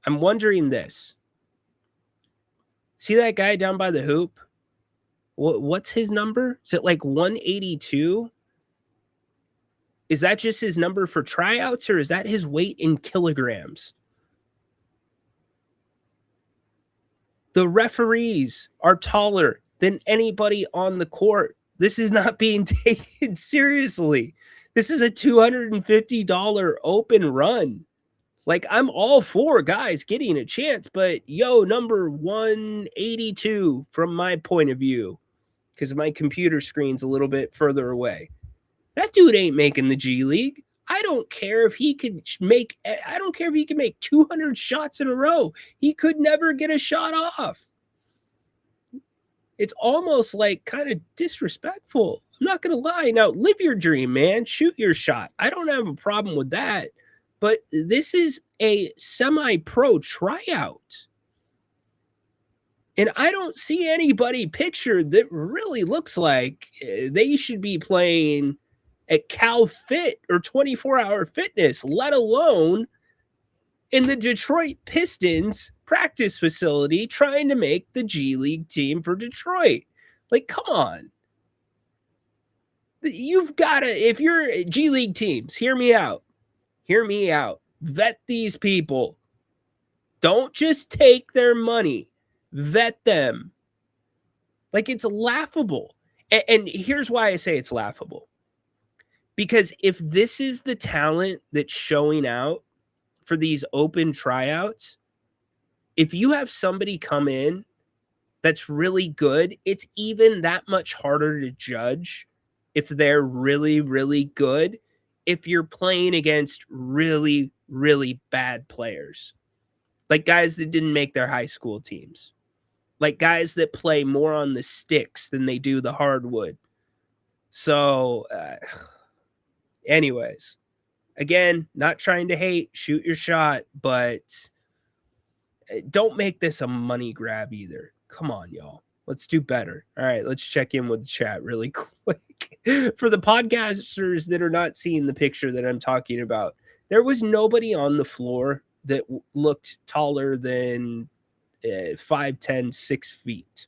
I'm wondering this. See that guy down by the hoop? What's his number? Is it like 182? Is that just his number for tryouts, or is that his weight in kilograms? The referees are taller than anybody on the court. This is not being taken seriously. This is a $250 open run. Like, I'm all for guys getting a chance, but number 182 from my point of view, because my computer screen's a little bit further away. That dude ain't making the G League. I don't care if he could make 200 shots in a row. He could never get a shot off. It's almost like kind of disrespectful. I'm not going to lie. Now, live your dream, man. Shoot your shot. I don't have a problem with that. But this is a semi-pro tryout. And I don't see anybody pictured that really looks like they should be playing at Cal Fit or 24-Hour Fitness, let alone in the Detroit Pistons practice facility trying to make the G League team for Detroit. Like, come on. You've got to, if you're G League teams, hear me out. Hear me out. Vet these people. Don't just take their money. Vet them. Like, it's laughable. And here's why I say it's laughable. Because if this is the talent that's showing out for these open tryouts, if you have somebody come in that's really good, it's even that much harder to judge if they're really, really good if you're playing against really, really bad players. Like guys that didn't make their high school teams. Like guys that play more on the sticks than they do the hardwood. So, anyways, again, not trying to hate, shoot your shot, but don't make this a money grab either. Come on, y'all. Let's do better. All right, let's check in with the chat really quick. For the podcasters that are not seeing the picture that I'm talking about, there was nobody on the floor that looked taller than 5'10", 6 feet.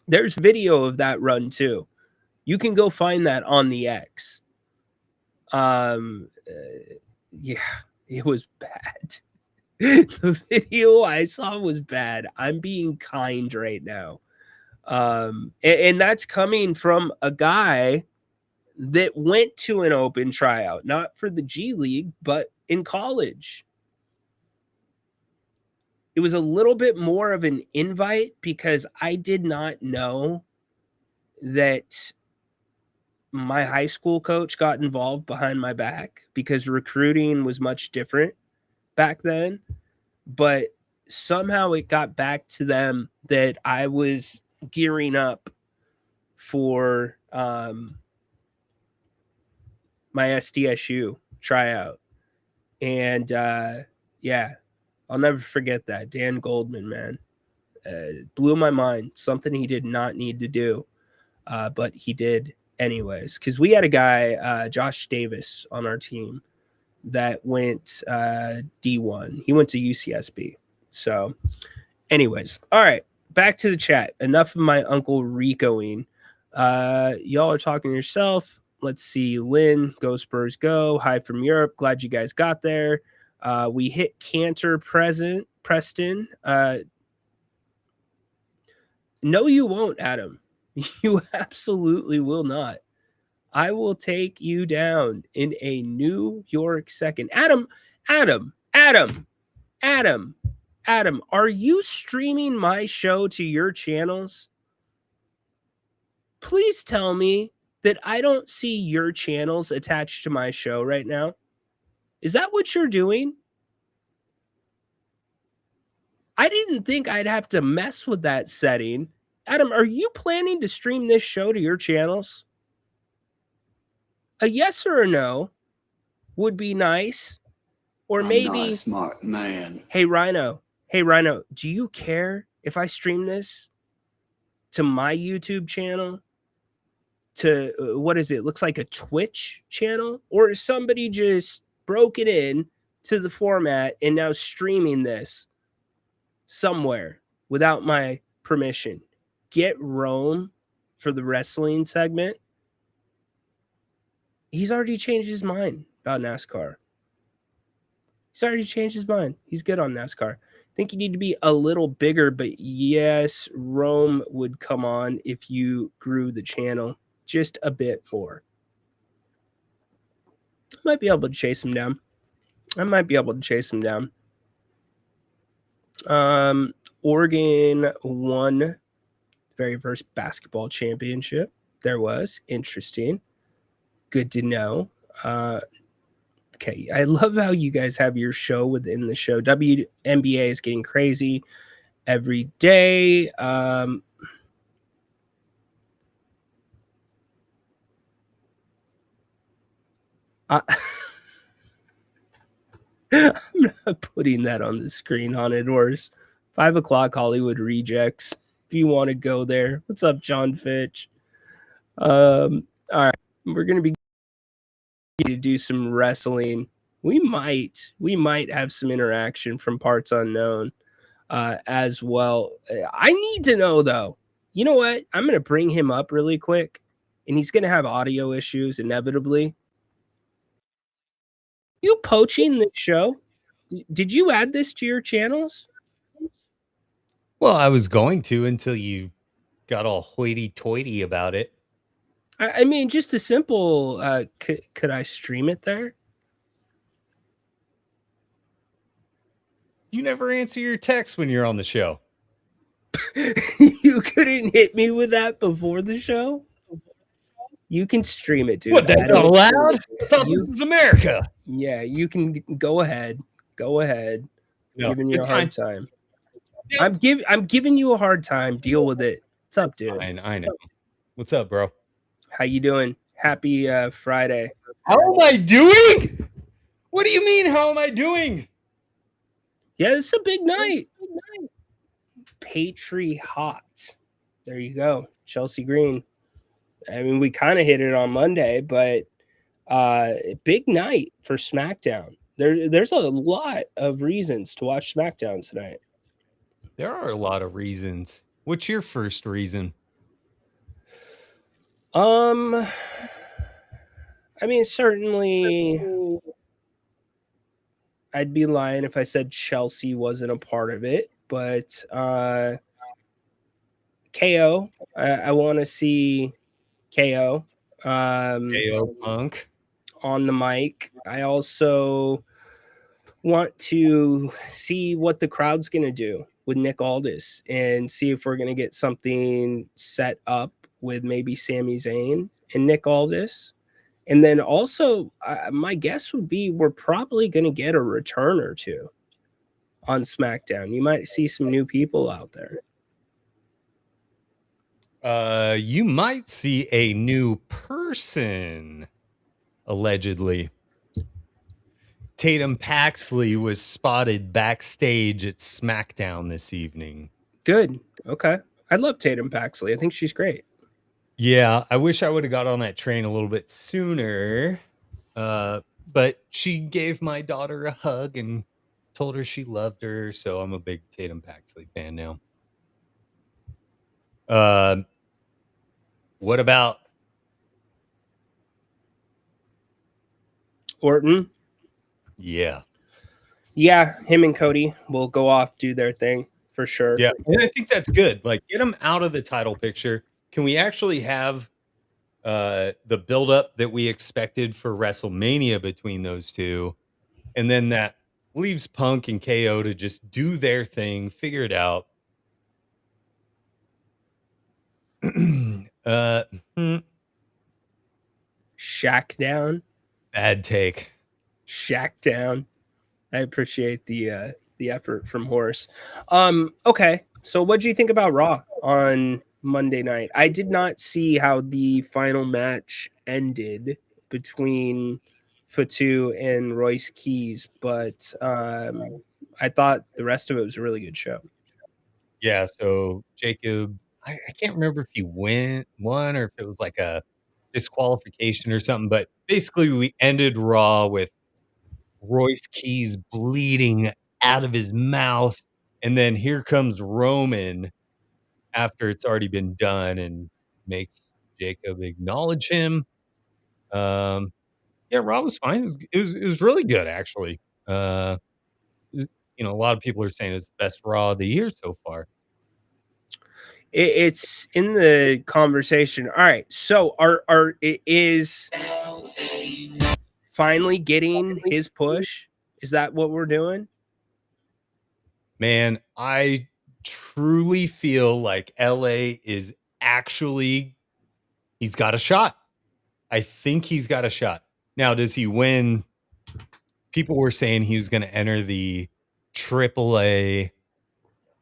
There's video of that run too. You can go find that on the X. Yeah, it was bad. The video I saw was bad. I'm being kind right now. And that's coming from a guy that went to an open tryout, not for the G League, but in college. It was a little bit more of an invite because I did not know that my high school coach got involved behind my back because recruiting was much different back then. But somehow it got back to them that I was gearing up for my SDSU tryout. And yeah, I'll never forget that. Dan Goldman, man. Blew my mind. Something he did not need to do. But he did anyways. Because we had a guy, Josh Davis, on our team that went D1. He went to UCSB. So anyways, all right. Back to the chat. Enough of my Uncle Ricoing. Y'all are talking to yourself. Let's see. Lynn, go Spurs go. Hi from Europe. Glad you guys got there. We hit Cantor Preston. No, you won't, Adam. You absolutely will not. I will take you down in a New York second. Adam, are you streaming my show to your channels? Please tell me that I don't see your channels attached to my show right now. Is that what you're doing? I didn't think I'd have to mess with that setting. Adam, are you planning to stream this show to your channels? A yes or a no would be nice. Or maybe... I'm not a smart man. Hey, Ryno, do you care if I stream this to my YouTube channel? To, what is it? Looks like a Twitch channel? Or is somebody just broken in to the format and now streaming this somewhere without my permission. Get Rome for the wrestling segment. He's already changed his mind about NASCAR. He's already changed his mind. He's good on NASCAR. I think you need to be a little bigger, but yes, Rome would come on if you grew the channel just a bit more. I might be able to chase him down. Oregon won the very first basketball championship there was. Interesting. Good to know. Okay, I love how you guys have your show within the show. WNBA is getting crazy every day. I'm not putting that on the screen, Haunted Horse. 5 o'clock Hollywood Rejects. If you want to go there. What's up, John Fitch? All right, we're gonna be to do some wrestling. We might have some interaction from Parts Unknown as well. I need to know though. You know what? I'm gonna bring him up really quick, and he's gonna have audio issues inevitably. You poaching this show? Did you add this to your channels? Well, I was going to until you got all hoity-toity about it. I mean, just a simple. Could I stream it there? You never answer your texts when you're on the show. You couldn't hit me with that before the show? You can stream it, dude. What, that's not allowed? I thought this was America. Yeah, you can go ahead. Go ahead. No, Giving you a it's hard fine. time. I'm giving you a hard time. Deal with it. What's up, dude? I know. What's up, bro? How you doing? Happy Friday. How am I doing? What do you mean, how am I doing? Yeah, it's a big night. Patriot. There you go. Chelsea Green. I mean, we kind of hit it on Monday, but big night for SmackDown. There's a lot of reasons to watch SmackDown tonight. There are a lot of reasons. What's your first reason? I mean, certainly I'd be lying if I said Chelsea wasn't a part of it, but KO, I want to see KO. KO Punk on the mic. I also want to see what the crowd's going to do with Nick Aldis and see if we're going to get something set up with maybe Sami Zayn and Nick Aldis. And then also, my guess would be we're probably going to get a return or two on SmackDown. You might see some new people out there. You might see a new person, allegedly. Tatum Paxley was spotted backstage at SmackDown this evening. Good. Okay. I love Tatum Paxley. I think she's great. Yeah, I wish I would have got on that train a little bit sooner. But she gave my daughter a hug and told her she loved her, so I'm a big Tatum Paxley fan now. What about Orton? Yeah. Yeah, him and Cody will go off, do their thing for sure. Yeah, and I think that's good. Like, get them out of the title picture. Can we actually have the buildup that we expected for WrestleMania between those two? And then that leaves Punk and KO to just do their thing, figure it out. Shack down. Bad take. Shack down. I appreciate the effort from Horse. Okay, so what do you think about Raw on Monday night? I did not see how the final match ended between Fatu and Royce Keys, but I thought the rest of it was a really good show. Yeah, so Jacob, I can't remember if he won or if it was like a disqualification or something, but basically we ended Raw with Royce Keys bleeding out of his mouth, and then here comes Roman after it's already been done and makes Jacob acknowledge him. Yeah, Raw was fine. It was really good, actually. A lot of people are saying it's the best Raw of the year so far. It's in the conversation. All right, so it is finally getting his push. Is that what we're doing? Man, I truly feel like LA is actually he's got a shot. I think he's got a shot. Now, does he win? People were saying he was going to enter the AAA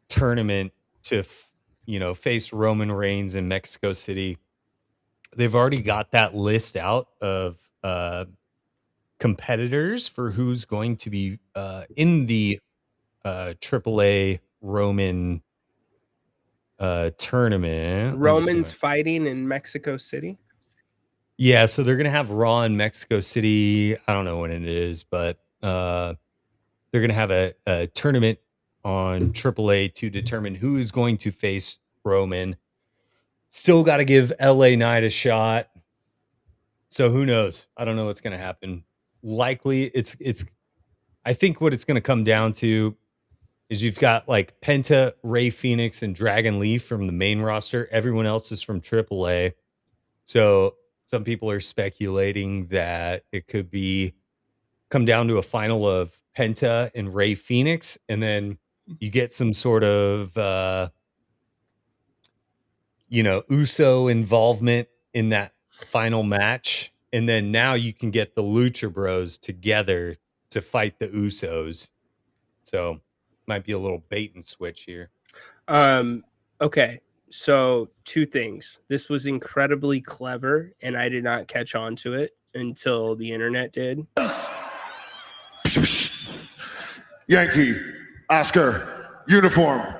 tournament to, face Roman Reigns in Mexico City. They've already got that list out of competitors for who's going to be in the AAA Roman tournament. Let me see Roman's fighting in Mexico City. Yeah, so they're gonna have Raw in Mexico City. I don't know when it is, but they're gonna have a tournament on AAA to determine who is going to face Roman. Still got to give LA Knight a shot. So who knows? I don't know what's gonna happen. Likely, it's. I think what it's gonna come down to is you've got like Penta, Ray Phoenix, and Dragon Lee from the main roster. Everyone else is from AAA. So some people are speculating that it could be come down to a final of Penta and Ray Phoenix, and then you get some sort of Uso involvement in that final match, and then now you can get the Lucha Bros together to fight the Usos. So might be a little bait and switch here. Okay. So, two things. This was incredibly clever, and I did not catch on to it until the internet did. Yankee, Oscar, uniform.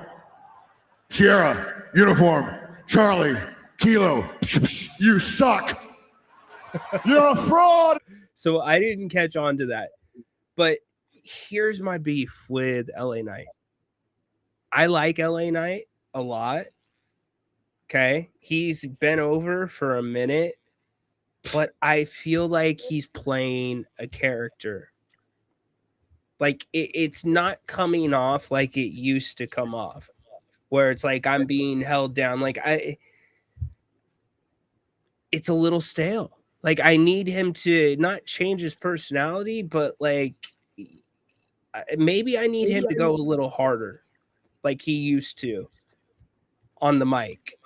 Sierra, uniform. Charlie, Kilo, you suck. You're a fraud. So, I didn't catch on to that. But here's my beef with LA Knight. I like LA Knight a lot. Okay. He's been over for a minute, but I feel like he's playing a character. Like it's not coming off like it used to come off, where it's like I'm being held down. Like it's a little stale. Like I need him to not change his personality, but like maybe I need him to go a little harder, like he used to on the mic.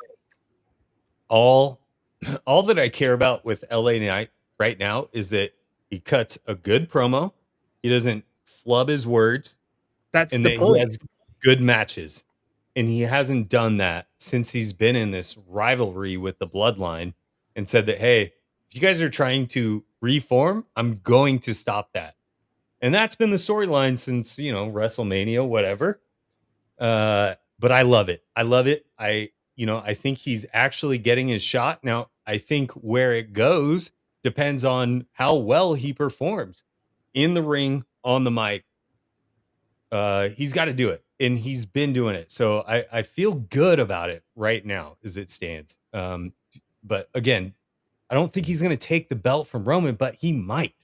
All that I care about with LA Knight right now is that he cuts a good promo. He doesn't flub his words. That's and the that point. He has good matches. And he hasn't done that since he's been in this rivalry with the Bloodline and said that, hey, if you guys are trying to reform, I'm going to stop that. And that's been the storyline since, WrestleMania, whatever. But I love it. I love it. I think he's actually getting his shot. Now, I think where it goes depends on how well he performs in the ring, on the mic. He's got to do it, and he's been doing it. So I feel good about it right now as it stands. But again, I don't think he's going to take the belt from Roman, but he might.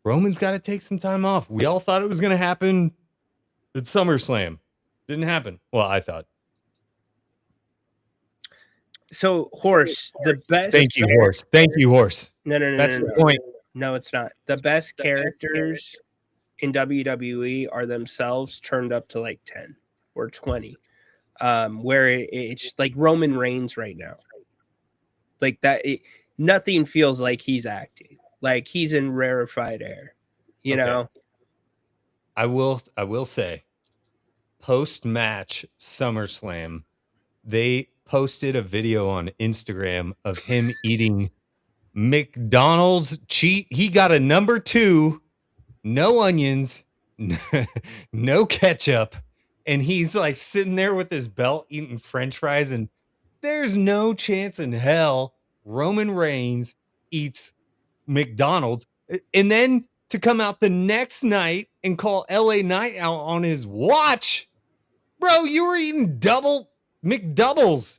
Roman's got to take some time off. We all thought it was going to happen at SummerSlam. Didn't happen. Well, I thought. So, Horse, the best. Thank you, Horse. Thank you, Horse. No. That's the point. No, it's not. The best characters in WWE are themselves turned up to like 10 or 20. Where it's like Roman Reigns right now. Like that, nothing feels like he's acting. Like he's in rarefied air. You know? I will say, post-match SummerSlam, they posted a video on Instagram of him eating McDonald's cheese. He got a number 2, no onions, no ketchup, and he's like sitting there with his belt eating French fries. And there's no chance in hell Roman Reigns eats McDonald's. And then to come out the next night and call LA Knight out on his watch. Bro, you were eating double McDoubles.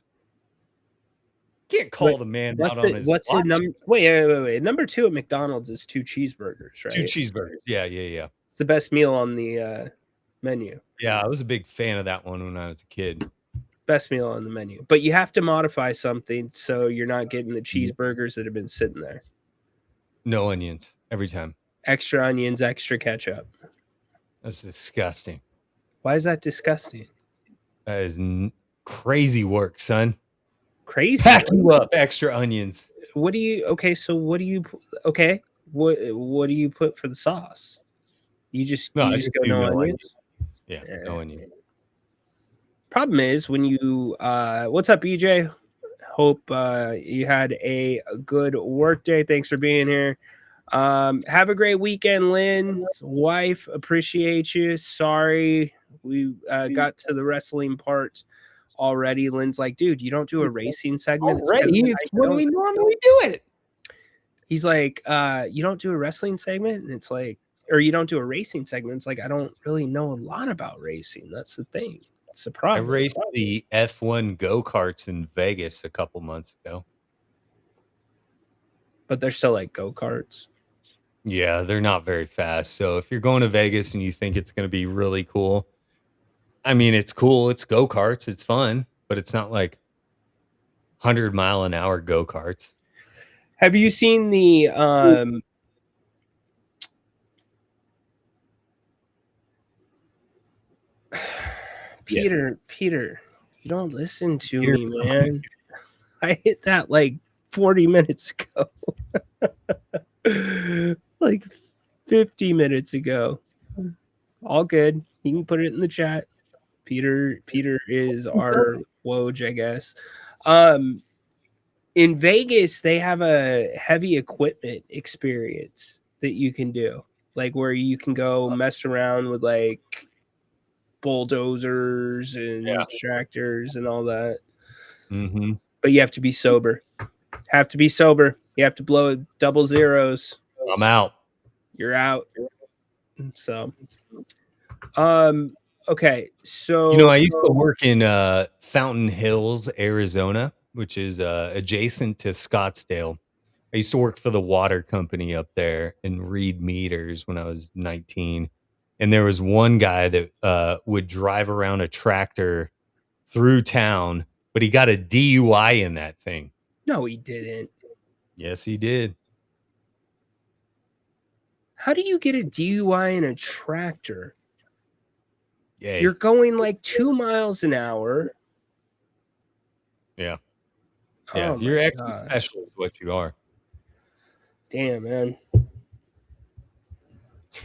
Can't call the man out on his what's watch. Wait. Number 2 at McDonald's is 2 cheeseburgers, right? 2 cheeseburgers. Yeah. It's the best meal on the menu. Yeah, I was a big fan of that one when I was a kid. Best meal on the menu. But you have to modify something so you're not getting the cheeseburgers that have been sitting there. No onions every time. Extra onions, extra ketchup. That's disgusting. Why is that disgusting? That is crazy work, son. Crazy. Pack you up extra onions. What do you what do you put for the sauce? You just go no onions? Yeah, no onions. Problem is when you what's up, EJ? Hope you had a good work day. Thanks for being here. Have a great weekend, Lynn's wife. Appreciate you. Sorry we got to the wrestling part already. Lynn's like, dude, you don't do a racing segment already. It's when we normally do it. He's like, you don't do a wrestling segment, and it's like, or you don't do a racing segment. It's like, I don't really know a lot about racing. That's the thing. It's a problem. I raced the F1 go-karts in Vegas a couple months ago. But they're still like go-karts. Yeah, they're not very fast. So if you're going to Vegas and you think it's going to be really cool, I mean, it's cool. It's go-karts. It's fun, but it's not like 100-mile-an-hour go-karts. Have you seen the Peter, you don't listen to me, man. I hit that like 40 minutes ago. Like 50 minutes ago. All good. You can put it in the chat. Peter is our Woj, I guess. In Vegas, they have a heavy equipment experience that you can do, like where you can go mess around with like bulldozers and tractors and all that. Mm-hmm. But you have to be sober. You have to blow double zeros. I'm out. You're out. So, okay. So, I used to work in Fountain Hills, Arizona, which is adjacent to Scottsdale. I used to work for the water company up there and read meters when I was 19. And there was one guy that would drive around a tractor through town, but he got a DUI in that thing. No, he didn't. Yes, he did. How do you get a DUI in a tractor? Yeah. You're going like 2 miles an hour. Yeah. Yeah. Oh, you're extra special is what you are. Damn, man.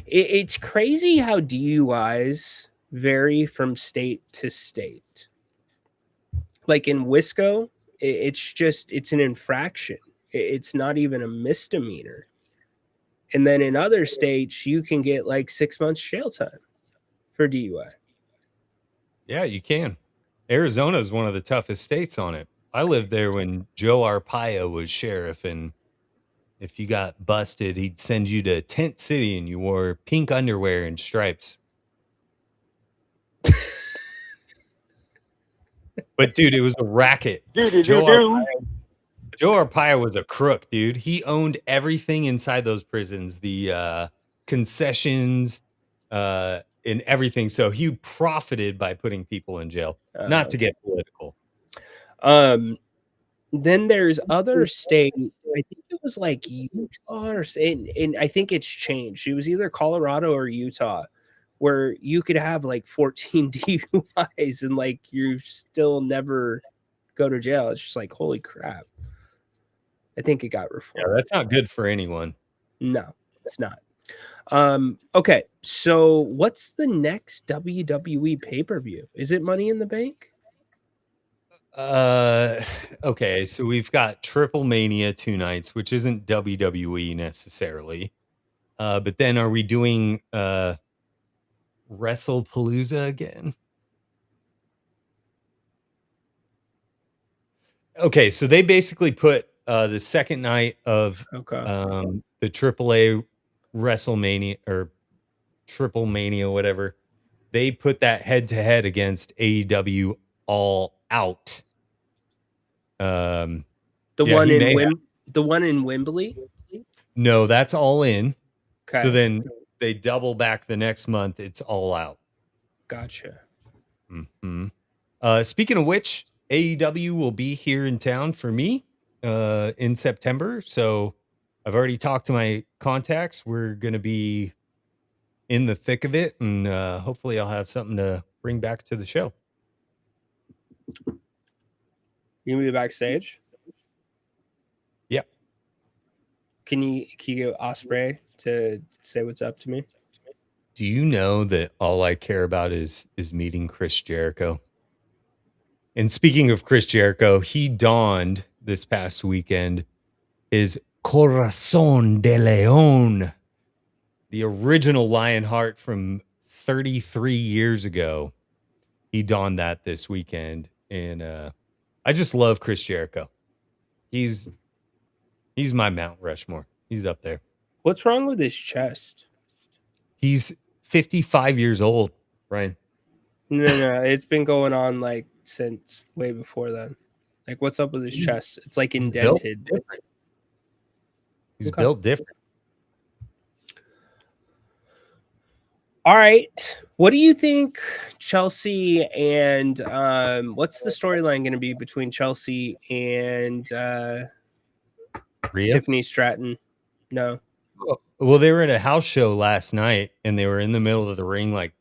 It's crazy how DUIs vary from state to state. Like in Wisco, it's an infraction. It's not even a misdemeanor. And then in other states, you can get like 6 months jail time for DUI. Yeah, you can. Arizona is one of the toughest states on it. I lived there when Joe Arpaio was sheriff, and if you got busted, he'd send you to Tent City and you wore pink underwear and stripes. But dude, it was a racket. Joe Arpaio was a crook, dude. He owned everything inside those prisons, the concessions, and everything. So he profited by putting people in jail. Not to get political. Then there's other states. I think it was like Utah, and I think it's changed. It was either Colorado or Utah, where you could have like 14 DUIs and like you still never go to jail. It's just like, holy crap. I think it got reformed. Yeah, that's not good for anyone. No, it's not. Okay, so what's the next WWE pay-per-view? Is it Money in the Bank? Okay, so we've got Triple Mania 2 nights, which isn't WWE necessarily. But then are we doing WrestlePalooza again? Okay, so they basically put the second night of the AAA WrestleMania or Triple Mania, whatever, they put that head to head against AEW All Out. The Yeah, one he in may have. the one in Wembley. No, that's All In. Okay, So then they double back the next month. It's All Out. gotcha. Hmm. Speaking of which, AEW will be here in town for me in September. So I've already talked to my contacts. We're going to be in the thick of it, and hopefully I'll have something to bring back to the show. You gonna be backstage? Yep. Can you get Osprey to say what's up to me? Do you know that all I care about is meeting Chris Jericho? And speaking of Chris Jericho, he donned this past weekend his Corazon de León, the original Lionheart from 33 years ago. He donned that this weekend, and I just love Chris Jericho. He's my Mount Rushmore. He's up there. What's wrong with his chest? He's 55 years old, Ryan. No, it's been going on like since way before then. Like, what's up with his chest? It's like indented. He's Okay. built different. All right. What do you think Chelsea and what's the storyline going to be between Chelsea and Rhea? Tiffany Stratton? No. Well, they were at a house show last night, and they were in the middle of the ring, like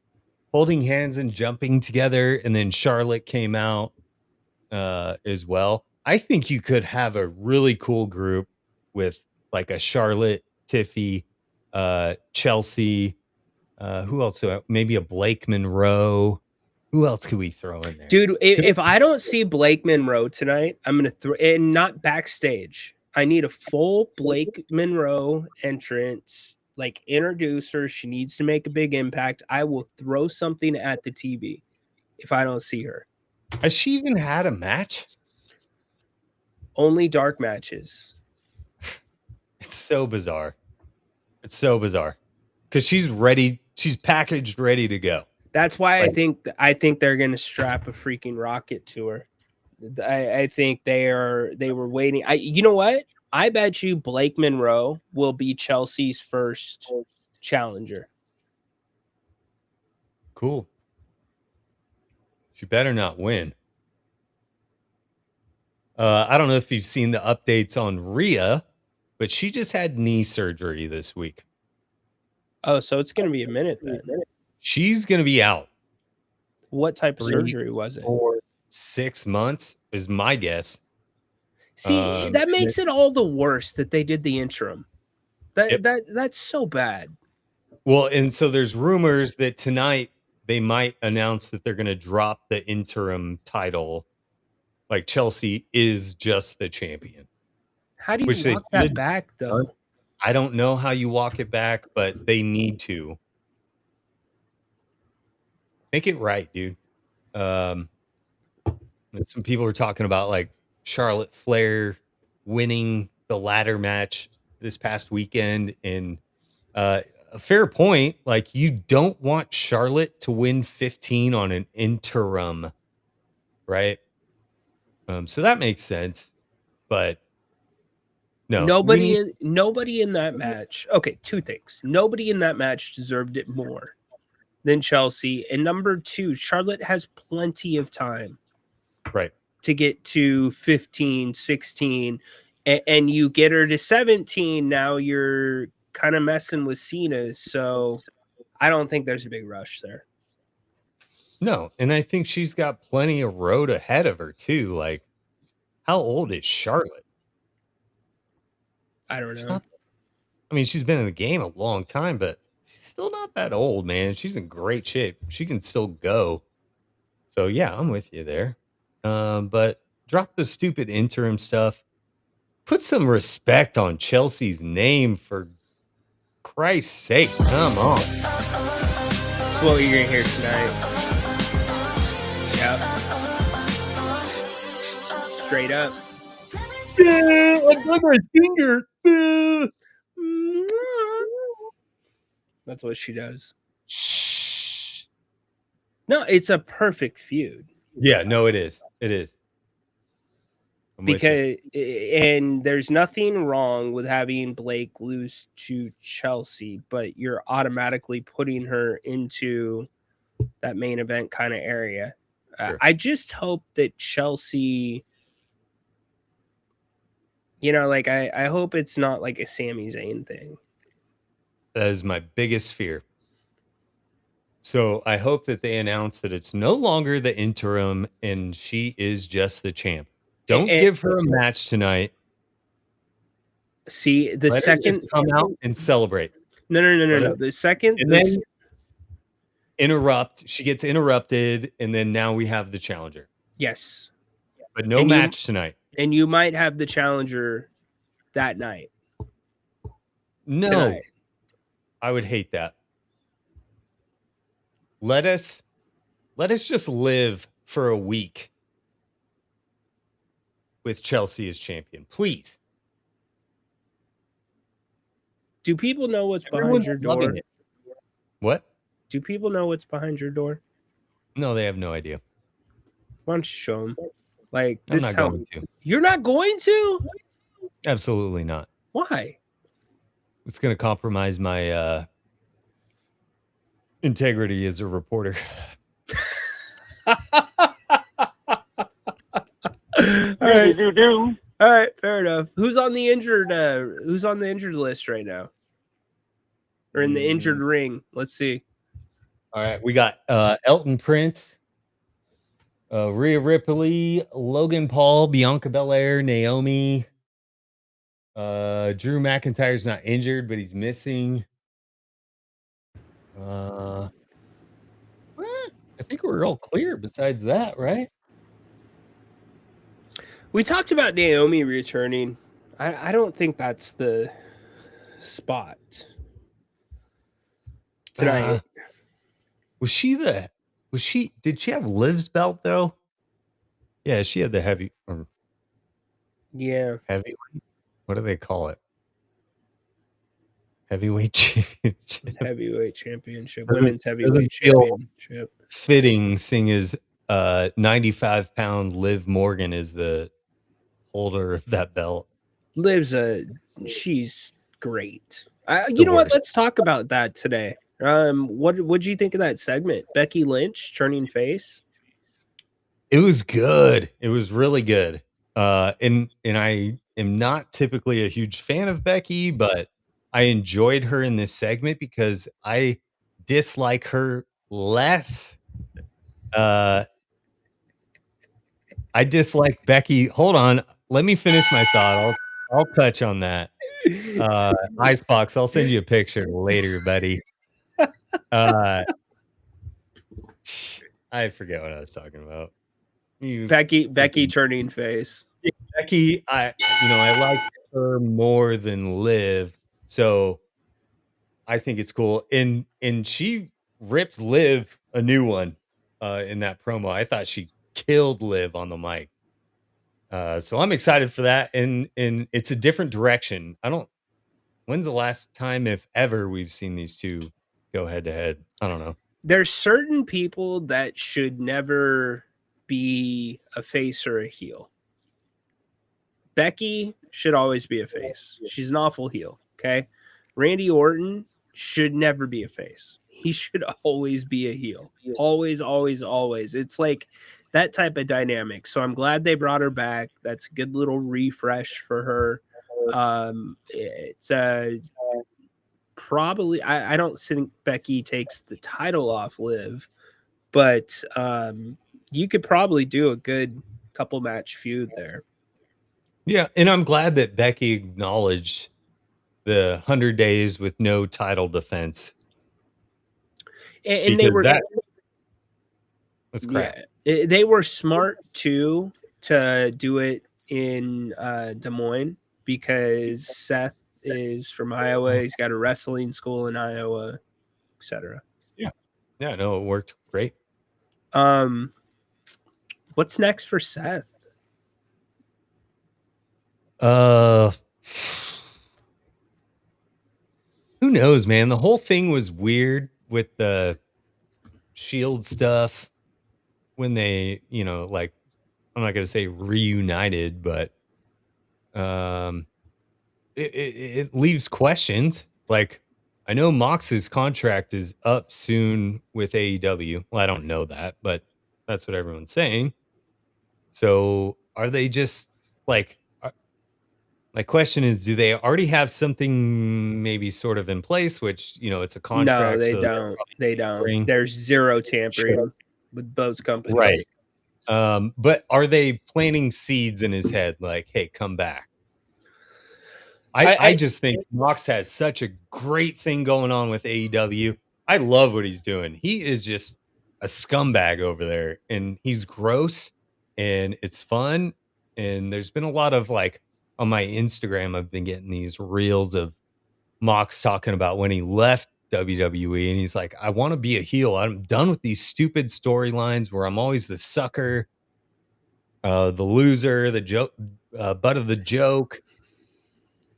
holding hands and jumping together. And then Charlotte came out as well. I think you could have a really cool group with like a Charlotte, Tiffy, Chelsea. Who else? Maybe a Blake Monroe. Who else could we throw in there? Dude, if I don't see Blake Monroe tonight, I'm going to throw and not backstage. I need a full Blake Monroe entrance, like introduce her. She needs to make a big impact. I will throw something at the TV if I don't see her. Has she even had a match? Only dark matches. It's so bizarre. It's so bizarre because she's ready. She's packaged, ready to go. That's why I think they're going to strap a freaking rocket to her. I think they were waiting. You know what? I bet you Blake Monroe will be Chelsea's first challenger. Cool. She better not win. I don't know if you've seen the updates on Rhea, but she just had knee surgery this week. Oh, so it's going to be a minute then. She's going to be out. What type of surgery was it? 6 months is my guess. See, that makes it all the worse that they did the interim. That's so bad. Well, and so there's rumors that tonight they might announce that they're going to drop the interim title. Like Chelsea is just the champion. How do you walk that back, though? I don't know how you walk it back, but they need to. Make it right, dude. Some people are talking about like Charlotte Flair winning the ladder match this past weekend, and a fair point. Like, you don't want Charlotte to win 15 on an interim, right? So that makes sense, but no, nobody in that match. Okay, two things. Nobody in that match deserved it more than Chelsea, and number two, Charlotte has plenty of time, right, to get to 15, 16, and you get her to 17. Now you're kind of messing with Cena, so I don't think there's a big rush there. No, and I think she's got plenty of road ahead of her too. Like, how old is Charlotte? I don't know. I mean, she's been in the game a long time, but she's still not that old, man. She's in great shape. She can still go. So yeah, I'm with you there. But drop the stupid interim stuff. Put some respect on Chelsea's name, for Christ's sake. Come on. That's what you're gonna hear tonight. Yep. Straight up. I got my finger. That's what she does. Shh. No, it's a perfect feud. Yeah, no, it is. It is. I'm with you. And there's nothing wrong with having Blake lose to Chelsea, but you're automatically putting her into that main event kind of area. Sure. I just hope that Chelsea, like I hope it's not like a Sami Zayn thing. That is my biggest fear. So I hope that they announce that it's no longer the interim and she is just the champ. Don't give her a match tonight. See, the Let second her just come out and celebrate. No. The second and then interrupt. She gets interrupted, and then now we have the challenger. Yes. But no match tonight. And you might have the challenger that night. No. Tonight. I would hate that. Let us just live for a week with Chelsea as champion, please. Do people know what's behind your door? What? Do people know what's behind your door? No, they have no idea. Why don't you show them? Like, I'm not going to. You're not going to? Absolutely not. Why? It's going to compromise my integrity as a reporter. All right. All right, fair enough. Who's on the injured list right now? Or in the injured ring? Let's see. All right, we got Elton Prince, Rhea Ripley, Logan Paul, Bianca Belair, Naomi. Drew McIntyre's not injured, but he's missing. I think we're all clear besides that, right? We talked about Naomi returning. I don't think that's the spot tonight. Did she have Liv's belt though? Yeah, she had the heavyweight. What do they call it? Heavyweight championship. Heavyweight championship. Women's heavyweight championship. Fitting, seeing as 95-pound Liv Morgan is the holder of that belt. Liv's she's great. You know what? Let's talk about that today. What'd you think of that segment? Becky Lynch turning face? It was good. It was really good. And I am not typically a huge fan of Becky, but I enjoyed her in this segment because I dislike her less. I dislike Becky. Hold on. Let me finish my thought. I'll touch on that. Icebox, I'll send you a picture later, buddy. I forget what I was talking about. Becky turning face. Yeah, Becky, I like her more than Liv, so I think it's cool. And she ripped Liv a new one in that promo. I thought she killed Liv on the mic. So I'm excited for that, and it's a different direction. When's the last time, if ever, we've seen these two go head to head? I don't know. There's certain people that should never be a face or a heel. Becky should always be a face. She's an awful heel. Okay. Randy Orton should never be a face. He should always be a heel. Always, always, always. It's like that type of dynamic. So I'm glad they brought her back. That's a good little refresh for her. It's probably I don't think Becky takes the title off Liv, but you could probably do a good couple match feud there. Yeah, and I'm glad that Becky acknowledged the 100 days with no title defense. And they were that's crap. Yeah, they were smart too to do it in Des Moines because Seth is from Iowa. He's got a wrestling school in Iowa, etc. Yeah, no, it worked great. What's next for Seth? who knows, man? The whole thing was weird with the Shield stuff when they, like, I'm not gonna say reunited, but um, it leaves questions. Like, I know Mox's contract is up soon with AEW. Well, I don't know that, but that's what everyone's saying. So, are they just like? My question is, do they already have something maybe sort of in place, which it's a No, contract, they so they're don't. probably They don't. tampering? There's zero Sure. tampering with both companies. Right. But are they planting seeds in his head like, hey, come back? I just think Mox has such a great thing going on with AEW. I love what he's doing. He is just a scumbag over there, and he's gross, and it's fun. And there's been a lot of like on my Instagram, I've been getting these reels of Mox talking about when he left WWE, and he's like, I want to be a heel. I'm done with these stupid storylines where I'm always the sucker, the loser, the joke, butt of the joke.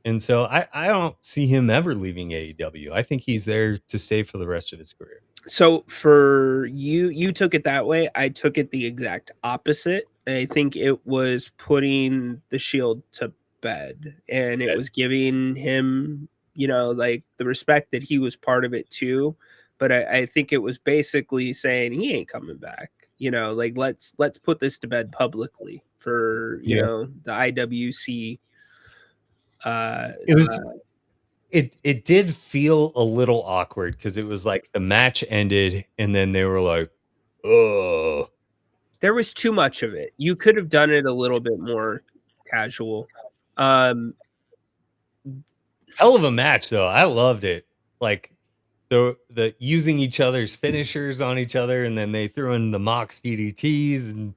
And so I don't see him ever leaving AEW. I think he's there to stay for the rest of his career. So for you took it that way. I took it the exact opposite. I think it was putting the Shield to bed, and it was giving him, like the respect that he was part of it too. But I think it was basically saying he ain't coming back. Like let's put this to bed publicly for the IWC. It was it did feel a little awkward because it was like the match ended and then they were like, oh. There was too much of it. You could have done it a little bit more casual. Hell of a match though. I loved it. Like the using each other's finishers on each other, and then they threw in the Mox DDTs, and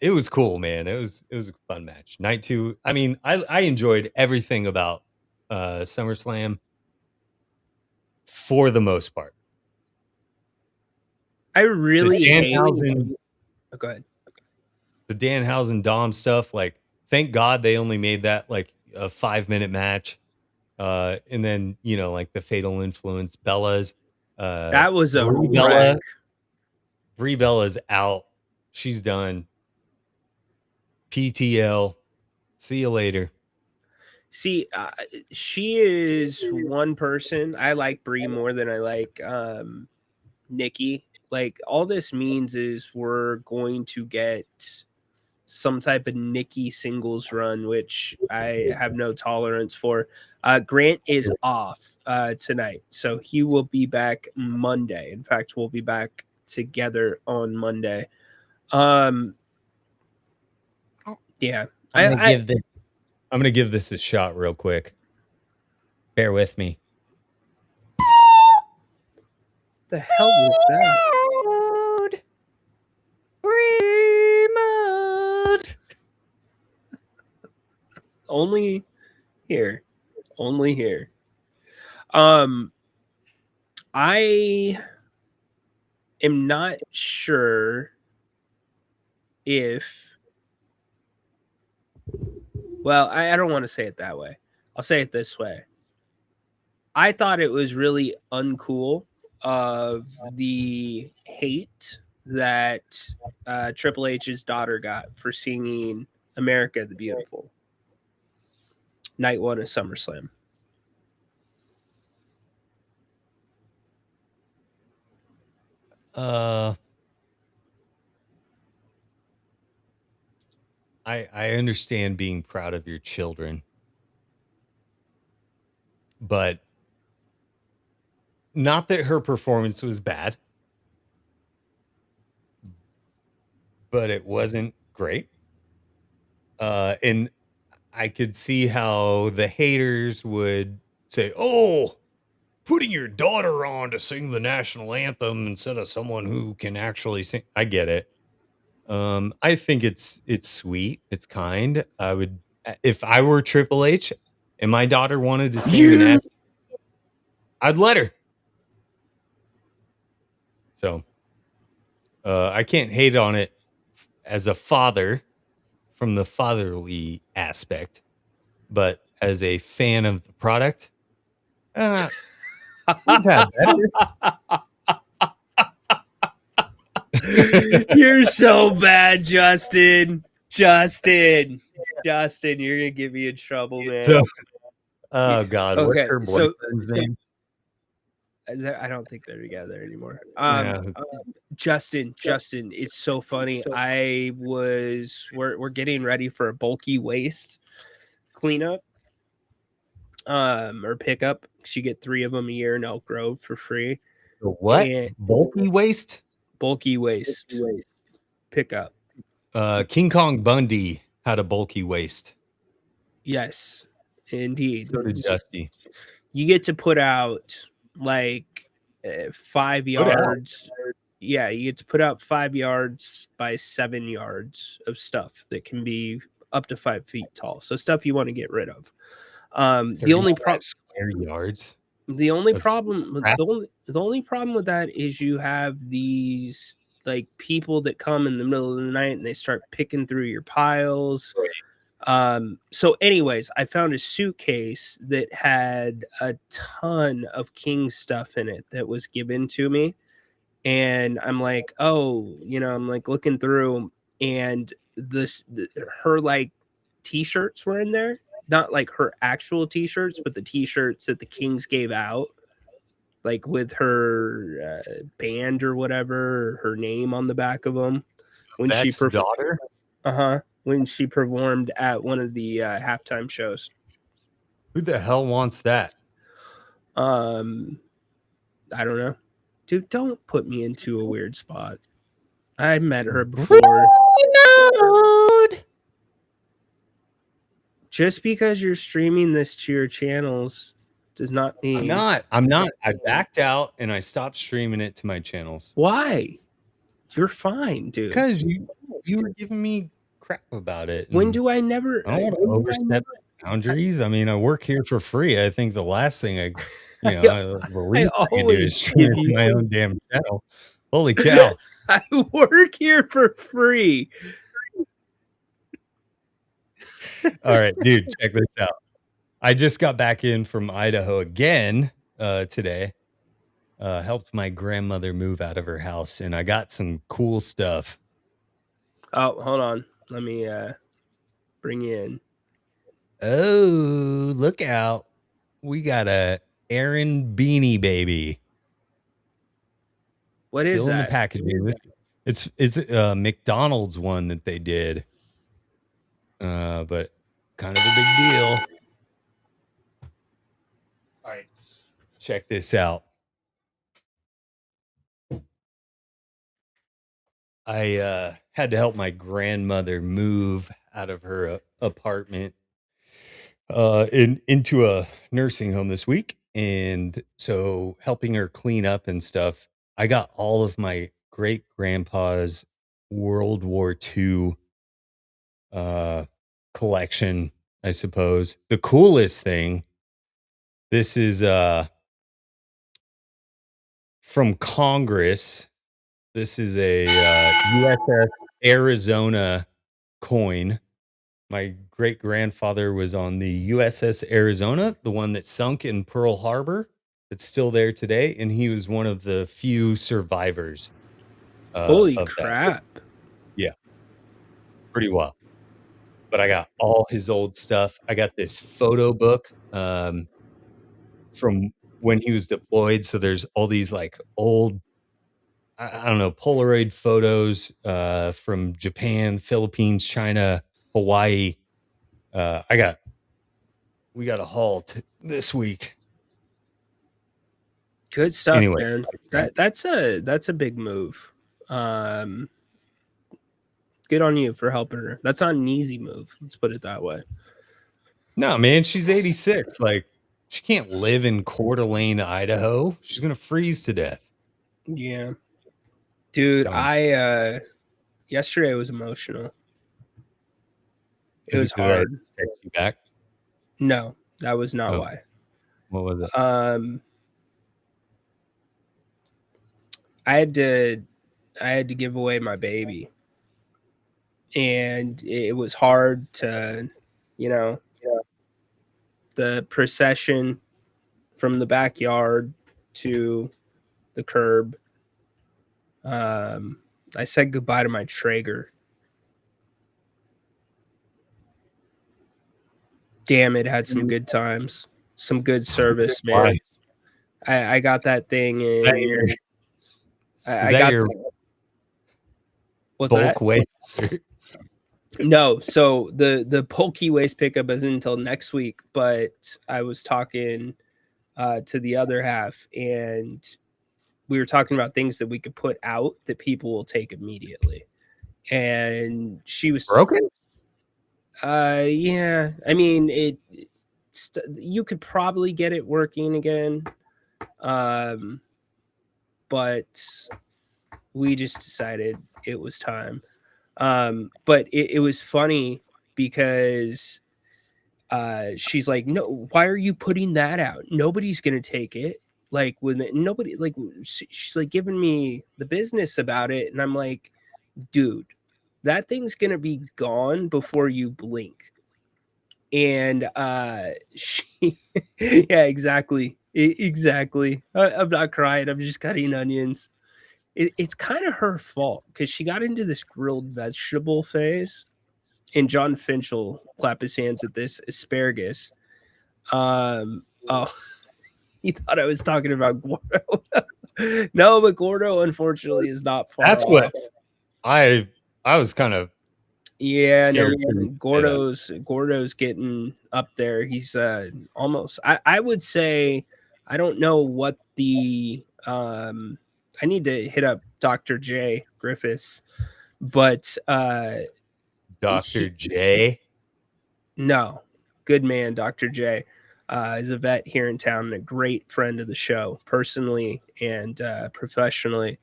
it was cool, man. It was a fun match. Night 2. I mean, I enjoyed everything about SummerSlam for the most part. I really hate. Oh, go ahead. The Danhausen Dom stuff, like, thank God they only made that like a 5-minute match. And then, like the Fatal Influence Bella's. That was a wreck. Brie Bella's out. She's done. PTL. See you later. See, she is one person. I like Brie more than I like Nikki. Like, all this means is we're going to get some type of Nikki singles run, which I have no tolerance for. Grant is off tonight, so he will be back Monday. In fact, we'll be back together on Monday. Yeah. I'm gonna give this a shot real quick. Bear with me. The hell was that? Remote. Only here. I am not sure if. Well, I don't want to say it that way. I'll say it this way. I thought it was really uncool of the hate that Triple H's daughter got for singing America the Beautiful. Night 1 of SummerSlam. I understand being proud of your children, but not that her performance was bad, but it wasn't great. And I could see how the haters would say, oh, putting your daughter on to sing the national anthem instead of someone who can actually sing. I get it. I think it's sweet. It's kind. I would, if I were Triple H and my daughter wanted to sing the national, I'd let her. So, I can't hate on it as a father from the fatherly aspect, but as a fan of the product, We've had better. You're so bad, Justin. Justin, you're gonna get me in trouble, man. So, oh God, what's Okay, her so boyfriend's name? I don't think they're together anymore. Yeah. Justin, it's so funny. We're getting ready for a bulky waste cleanup, or pickup. You get 3 of them a year in Elk Grove for free. The what? And Bulky waste? bulky waste pickup. King Kong Bundy had a bulky waste. Yes, indeed. So did Dusty. You get to put out like 5 yards. Yeah, you get to put out 5 yards by 7 yards of stuff that can be up to 5 feet tall. So stuff you want to get rid of. The only problem square yards. The only of problem crap. the only problem with that is you have these like people that come in the middle of the night and they start picking through your piles. So anyways, I found a suitcase that had a ton of King stuff in it that was given to me. And I'm like, oh, I'm like looking through, and her like t-shirts were in there. Not like her actual t-shirts, but the t-shirts that the Kings gave out, like with her band or whatever, her name on the back of them. When That's daughter? When she performed at one of the halftime shows. Who the hell wants that? I don't know. Dude, don't put me into a weird spot. I met her before. Just because you're streaming this to your channels does not mean... I'm not. I backed out and I stopped streaming it to my channels. Why? You're fine, dude. Because you were giving me crap about it. When do I never... I don't want to overstep boundaries. I mean, I work here for free. I think the last thing I can do is stream my own damn channel. Holy cow. I work here for free. All right, dude, check this out. I just got back in from Idaho again today. Helped my grandmother move out of her house, and I got some cool stuff. Oh, hold on. Let me bring you in. Oh, look out. We got a Aaron beanie baby. What is that? Still in the packaging. It's a McDonald's one that they did. But kind of a big deal. All right, check this out. I had to help my grandmother move out of her apartment into a nursing home this week, and so helping her clean up and stuff. I got all of my great grandpa's World War II collection, I suppose. The coolest thing, this is from Congress. This is a USS Arizona coin. My great grandfather was on the USS Arizona, the one that sunk in Pearl Harbor. It's still there today, and he was one of the few survivors. Holy crap. That. Yeah. Pretty wild. But I got all his old stuff. I got this photo book from when he was deployed. So there's all these like old, I don't know, Polaroid photos from Japan, Philippines, China, Hawaii. We got a haul this week. Good stuff, anyway, man. That's a big move. Good on you for helping her. That's not an easy move. Let's put it that way. No, man, she's 86. Like, she can't live in Coeur d'Alene, Idaho. She's gonna freeze to death. Yeah, dude. Yesterday was emotional. It was hard. Take you back? No, that was not why. What was it? I had to give away my baby, and it was hard to, the procession from the backyard to the curb. I said goodbye to my Traeger. Damn, it had some good times, some good service, man. I got that thing in. I got your what's bulk that? waste? No, so the bulky waste pickup isn't until next week. But I was talking to the other half, and we were talking about things that we could put out that people will take immediately. And she was Broken? Yeah. I mean, you could probably get it working again. But we just decided it was time. But it was funny because she's like, no, why are you putting that out? Nobody's gonna take it. Like when nobody, like, she's like giving me the business about it, and I'm like, dude, that thing's gonna be gone before you blink. And she yeah, exactly. Exactly. I'm not crying, I'm just cutting onions. It's kind of her fault because she got into this grilled vegetable phase, and John Finch will clap his hands at this asparagus. Oh, he thought I was talking about Gordo. No, but Gordo unfortunately is not far That's off. what I was kind of Yeah, no, scared to man, say that. Gordo's getting up there. He's almost. I would say I don't know what the I need to hit up Dr. J Griffiths, but Dr. J. no, good man, Dr. J. Is a vet here in town and a great friend of the show, personally and professionally.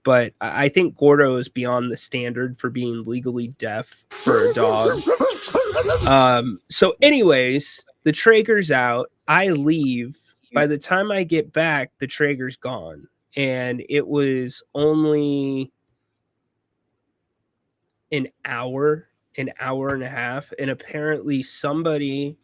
But I think Gordo is beyond the standard for being legally deaf for a dog. So, anyways, the Traeger's out. I leave. By the time I get back, the Traeger's gone. And it was only an hour and a half. And apparently, somebody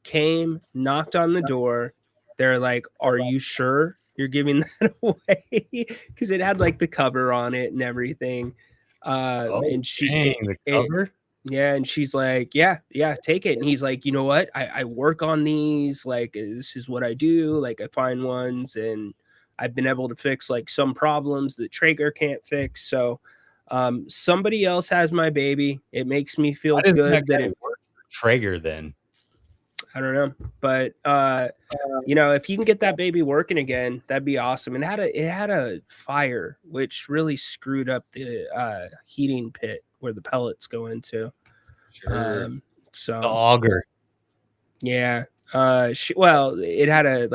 came, knocked on the door. They're like, "Are you sure you're giving that away?" Because it had like the cover on it and everything. And Dang, the cover? yeah, and she's like, "Yeah, take it." And he's like, "You know what? I work on these. Like, this is what I do. Like, I find ones, and I've been able to fix like some problems that Traeger can't fix. So, somebody else has my baby. It makes me feel Why doesn't that good that guy it work for Traeger then? I don't know, but you know, if you can get that baby working again, that'd be awesome. And it had a fire, which really screwed up the heating pit where the pellets go into. Sure. The So auger. yeah, it had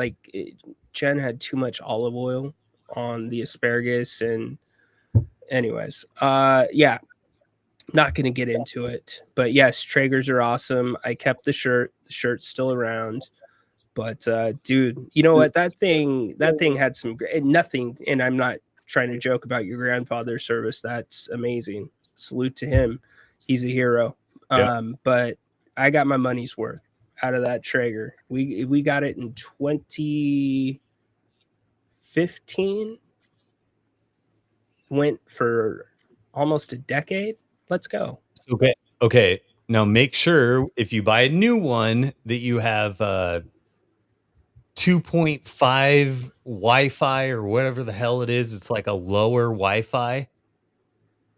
Jen had too much olive oil on the asparagus, and anyways, yeah, not going to get into it, but yes, Traegers are awesome. I kept the shirt. The shirt's still around, but dude, you know what? That thing had some nothing. And I'm not trying to joke about your grandfather's service. That's amazing. Salute to him. He's a hero. Yeah. But I got my money's worth out of that Traeger. We got it in 2015. Went for almost a decade. Let's go. Okay. Okay. Now make sure if you buy a new one that you have 2.5 Wi-Fi or whatever the hell it is. It's like a lower Wi-Fi.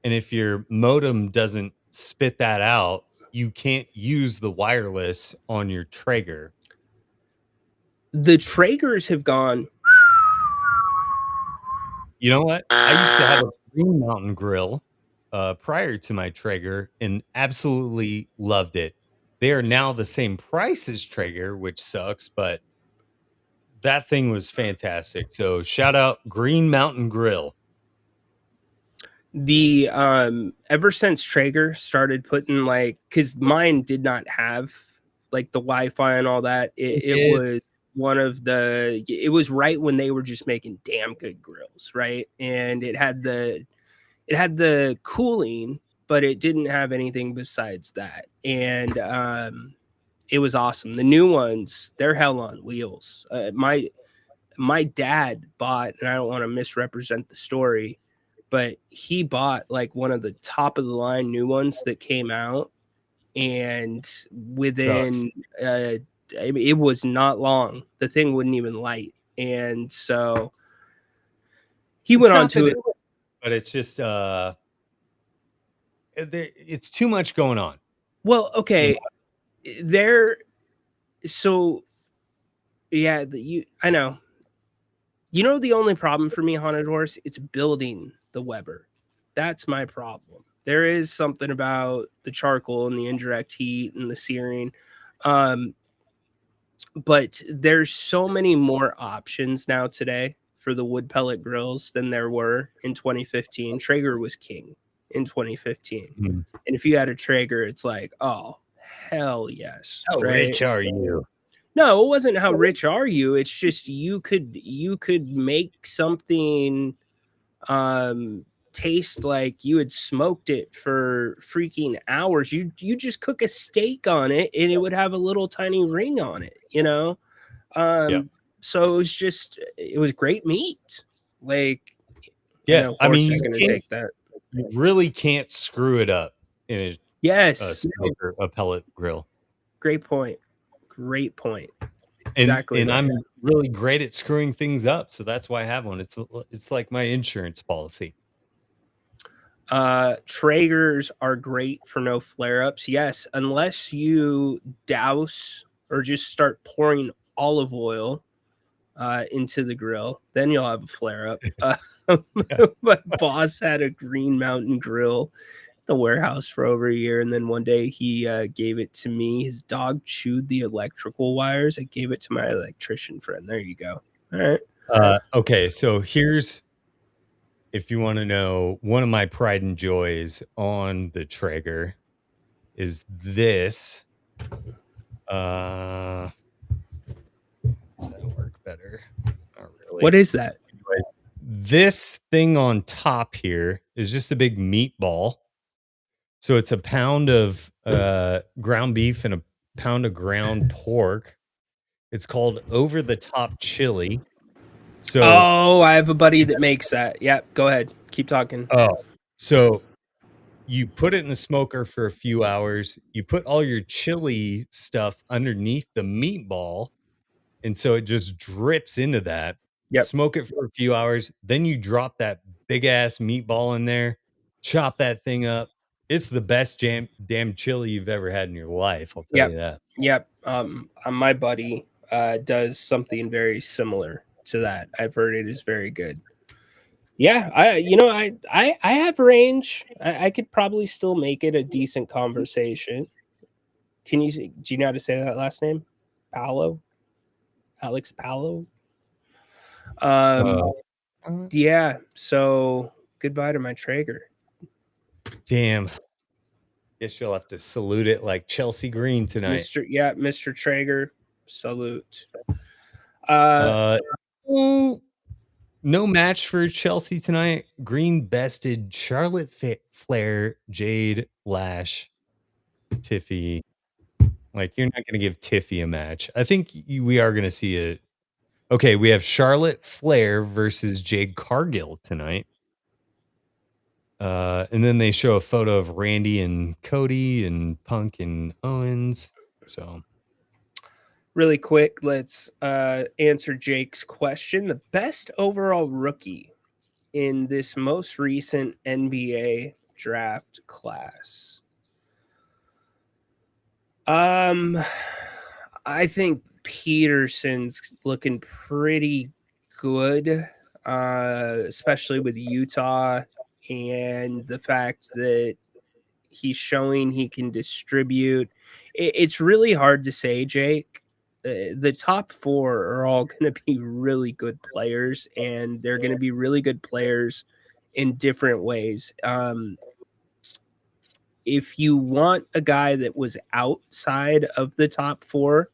And if your modem doesn't spit that out, you can't use the wireless on your Traeger. The Traegers have gone. You know what? I used to have a Green Mountain grill prior to my Traeger and absolutely loved it. They are now the same price as Traeger, which sucks, but that thing was fantastic. So shout out Green Mountain Grill. The ever since Traeger started putting because mine did not have like the Wi-Fi and all that, it was it was right when they were just making damn good grills, right? And it had the cooling, but it didn't have anything besides that. And It was awesome. The new ones, they're hell on wheels. My dad bought, and I don't want to misrepresent the story, but he bought like one of the top of the line new ones that came out, and within it was not long, the thing wouldn't even light, and so he It's went on not to that it. but it's just it's too much going on. Well, You okay, there. So yeah, I know. You know the only problem for me, Haunted Horse, it's building the Weber. That's my problem. There is something about the charcoal and the indirect heat and the searing. But there's so many more options now today for the wood pellet grills than there were in 2015. Traeger was king in 2015. Mhm. And if you had a Traeger, it's like, oh, hell yes. How right? rich are you? No, it wasn't how rich are you. It's just you could make something taste like you had smoked it for freaking hours. You just cook a steak on it and it would have a little tiny ring on it, you know? So it was great meat. Like, I know I mean, Horse is gonna take that. you really can't screw it up in a Yes. smoker, a pellet grill. Great point. Great point. And Exactly. and I'm really great at screwing things up, so that's why I have one. It's like my insurance policy. Traegers are great for no flare-ups. Yes, unless you douse or just start pouring olive oil into the grill, then you'll have a flare-up. My boss had a Green Mountain grill at the warehouse for over a year, and then one day he gave it to me. His dog chewed the electrical wires. I gave it to my electrician friend. There you go. All right. Okay, so here's, if you want to know, one of my pride and joys on the Traeger is this. Does that work better? Not really. What is that? Anyways, this thing on top here is just a big meatball. So it's a pound of ground beef and a pound of ground pork. It's called Over the Top Chili. So I have a buddy that makes that. Yep, go ahead. Keep talking. So you put it in the smoker for a few hours. You put all your chili stuff underneath the meatball, and so it just drips into that. Yep. Smoke it for a few hours. Then you drop that big ass meatball in there, chop that thing up. It's the best damn chili you've ever had in your life. I'll tell you that. Yep. My buddy does something very similar to that. I've heard it is very good. Yeah, I have range. I could probably still make it a decent conversation. Do you know how to say that last name? Paolo? Alex Paolo? Yeah, so goodbye to my Traeger. Damn. Guess you'll have to salute it like Chelsea Green tonight. Mr. Traeger, salute. No match for Chelsea tonight. Green bested Charlotte Flair, Jade, Lash, Tiffy. Like, you're not going to give Tiffy a match. I think we are going to see it. Okay, we have Charlotte Flair versus Jade Cargill tonight. And then they show a photo of Randy and Cody and Punk and Owens. So really quick, let's answer Jake's question. The best overall rookie in this most recent NBA draft class. I think Peterson's looking pretty good, especially with Utah and the fact that he's showing he can distribute. It's really hard to say, Jake. The top four are all going to be really good players, and they're going to be really good players in different ways. If you want a guy that was outside of the top four,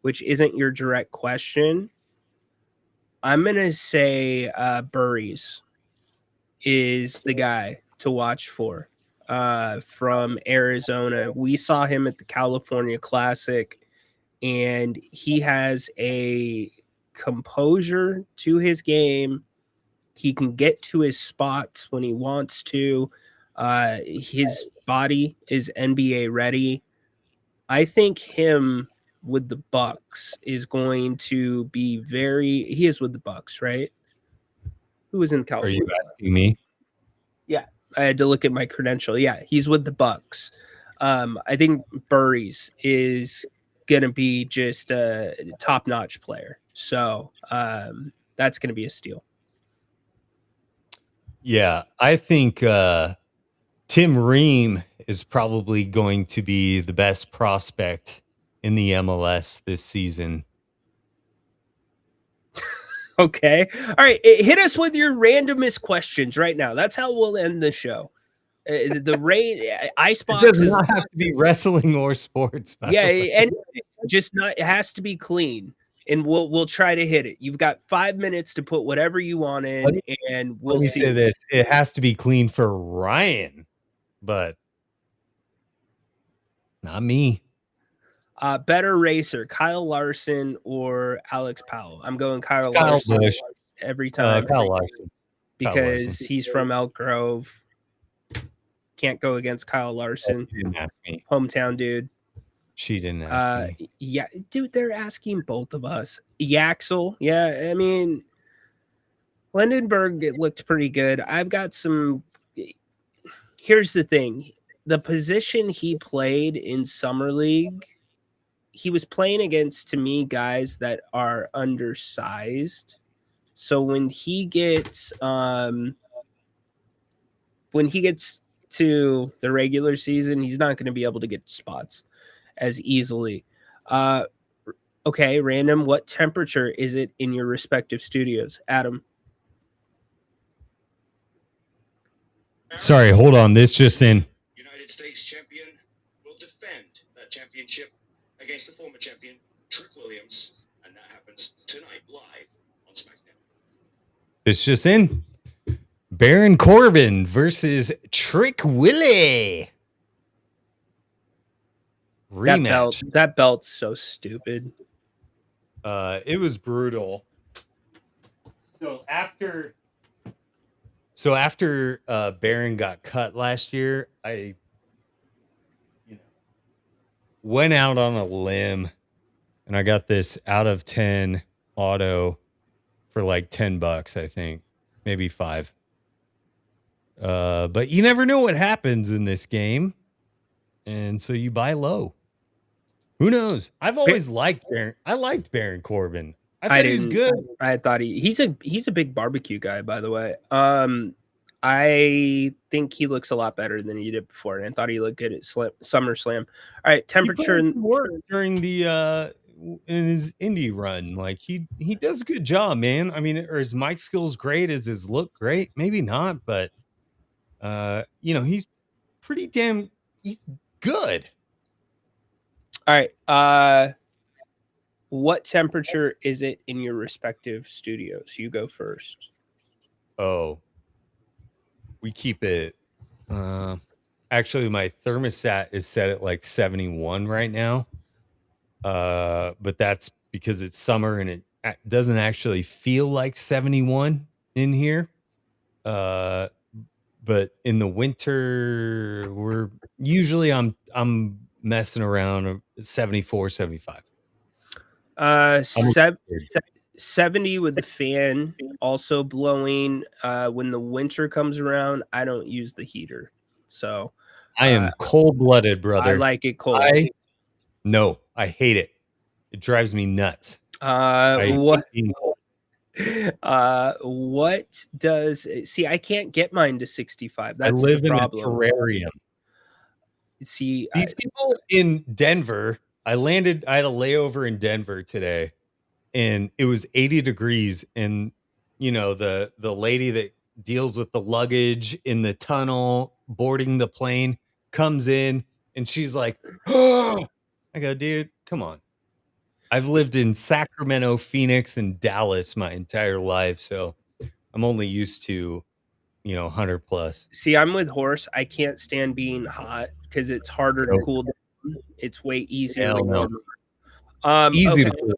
which isn't your direct question, I'm going to say Burries is the guy to watch for from Arizona. We saw him at the California Classic. and he has a composure to his game. He can get to his spots when he wants to. His body is NBA ready. I think him with the Bucks is going to be very. He is with the Bucks, right? Who was in Are California? you asking me? Yeah, I had to look at my credential. Yeah, he's with the Bucks. I think Burries is gonna be just a top-notch player. So that's gonna be a steal. Yeah, I think Tim Ream is probably going to be the best prospect in the MLS this season. Okay. All right. Hit us with your randomest questions right now. That's how we'll end the show. The rain icebox It does is not have to be wrestling or sports. By the way. and just not. It has to be clean, and we'll try to hit it. You've got 5 minutes to put whatever you want in, and we'll Let me see. say this: it has to be clean for Ryan, but not me. Better racer, Kyle Larson or Alex Powell? I'm going Kyle Kyle Larson Busch. every time Kyle Larson. because he's from Elk Grove. Can't go against Kyle Larson. She didn't ask me. Hometown dude. She didn't ask me. Yeah, dude, they're asking both of us. Yaxel, yeah, I mean, Lindenberg, it looked pretty good. I've got some. Here's the thing: the position he played in summer league, he was playing against, to me, guys that are undersized. So when he gets to the regular season, he's not going to be able to get spots as easily. Okay, random. What temperature is it in your respective studios, Adam? Sorry, hold on. This just in. United States champion will defend that championship against the former champion, Trick Williams, and that happens tonight live on SmackDown. This just in. Baron Corbin versus Trick Willie. Rematch. That belt's so stupid. It was brutal. So after Baron got cut last year, I went out on a limb and I got this out of 10 auto for like $10, I think, maybe 5. But you never know what happens in this game. And so you buy low. Who knows? I've always liked Baron. I liked Baron Corbin. I thought he was good. I thought he's a big barbecue guy, by the way. I think he looks a lot better than he did before, and I thought he looked good at SummerSlam. All right, temperature He work during the in his indie run. Like he does a good job, man. I mean, are his mic skills great? Is his look great? Maybe not, but he's pretty damn. He's good. All right. What temperature is it in your respective studios? You go first. Oh, we keep it. Actually, my thermostat is set at like 71 right now. But that's because it's summer and it doesn't actually feel like 71 in here. But in the winter, I'm messing around 74, 75. 70 with the fan also blowing. When the winter comes around, I don't use the heater. So I am cold-blooded, brother. I like it cold. No, I hate it. It drives me nuts. What does I can't get mine to 65. That's I live the in a problem. terrarium. See, these people in Denver, I had a layover in Denver today, and it was 80 degrees. And, the lady that deals with the luggage in the tunnel, boarding the plane, comes in, and she's like, oh! I go, dude, come on. I've lived in Sacramento, Phoenix, and Dallas my entire life, so I'm only used to, 100 plus. See, I'm with Horse. I can't stand being hot because it's harder to cool down. It's way easier. Easy Okay. to pull down.